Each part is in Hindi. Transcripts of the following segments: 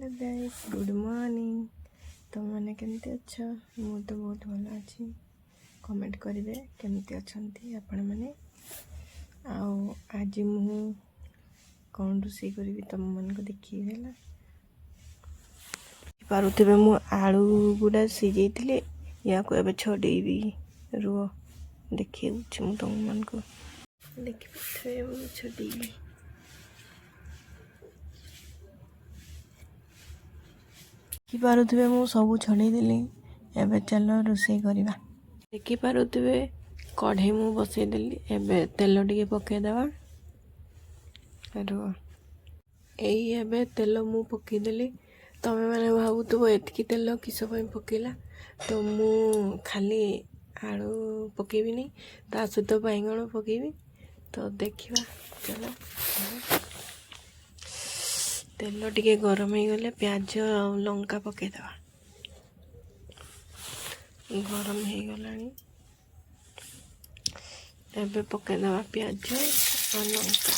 Hello guys, good morning. तुम मैंने केमती अच्छा? मु तो बहुत भल अच्छी। कमेंट करेंगे केमती अच्छा आपण मैंने। आज मु कौन रोषे करी तुम मन को देखिए पारे मु आलू गुड़ा सीझे या को ए छड़ेबी। रुह देखिए तुम मन को देखिए छड़ेबी। देखिपे मु सब छड़ेदेली। एबे चलो रोषे करवा। देखिपे कढ़ई मु बसईदेली। एबे तेल टिके पकईदेवा। एबे तेल मु पकईदेली। तमें मैंने भावुव एतकी तेल किस पकेला, तो मु खाली आलू पकेबी नहीं, ता सहित बैगण पकेबी। तो देखिवा चलो। तेल टिके गरम हो गले प्याज लंका पकईदेवा। गरम हो गलानी एबे पकईदेवा प्याज और लंका।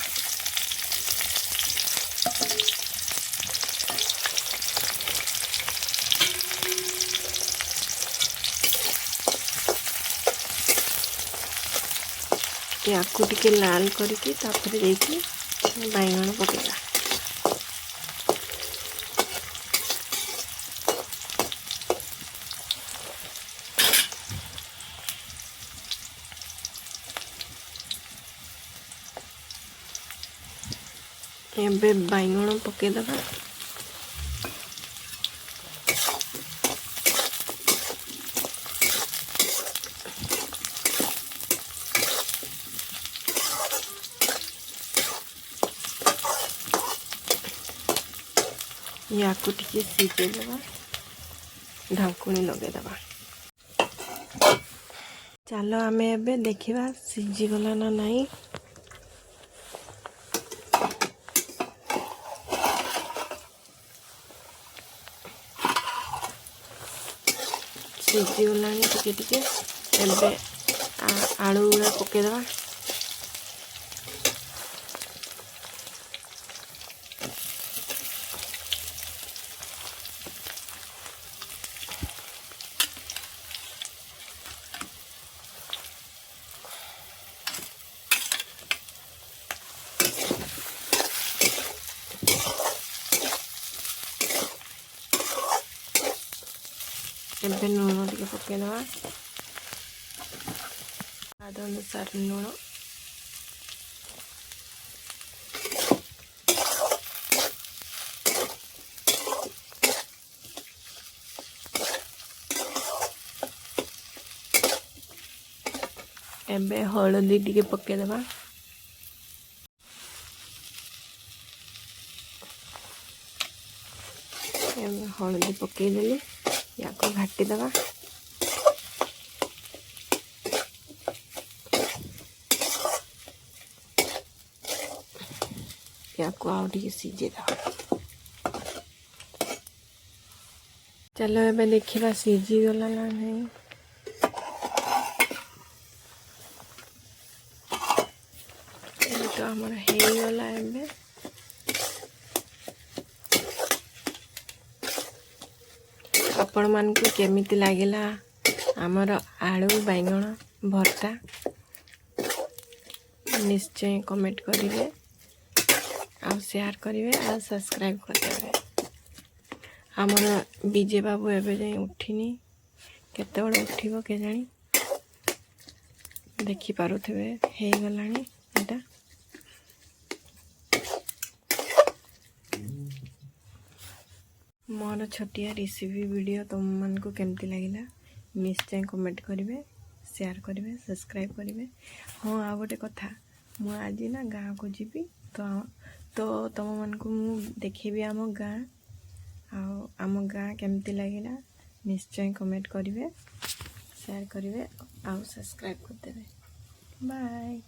या टिके लाल करके तापर देखी बैगण पकेगा। एबे बैगण पकेदेवा। या टिके सीझेदेवा। ढाकुणी लगेदेवा। चलो आमे एबे देखिबा सीझीगला ना नहीं। सीझीगला टिके टिके। एबे आलू गुड़ा पकईदेवा। एबे लुण टिके पकईदेवा। स्वाद अनुसार लुण। एबे हळदी टिके पकईदेवा। एबे हळदी पकईदेली। या को घाटीदेवा। या को आउ टिके सीझेदेवा। चलो एबे देखिबा सीझीगला ना नहीं। तो हमर हो गला। एबे आपण मान को केमिति लागिला हमर आलू बैगण भर्ता निश्चय कमेंट करेंगे, आ शेयर करेंगे, आ सब्सक्राइब करदेवे। हमर विजय बाबू एबे जाई उठिनी, केते बड़ उठिबो के जानी। देखि पारुथिबे हे गलानी एटा। मोर छोटिया रेसिपी वीडियो तुम मन को केमती लगिला निश्चय कमेंट करेंगे, शेयर करेंगे, सब्सक्राइब करेंगे। हाँ आ गोटे कथा, मु आज ना गाँव को जीवी, तो तुम मन को मु देखेबी आम गाँ। आम गाँ केमती लगिला निश्चय कमेंट करेंगे, शेयर करेंगे, आ सब्सक्राइब करदेवे। बाय।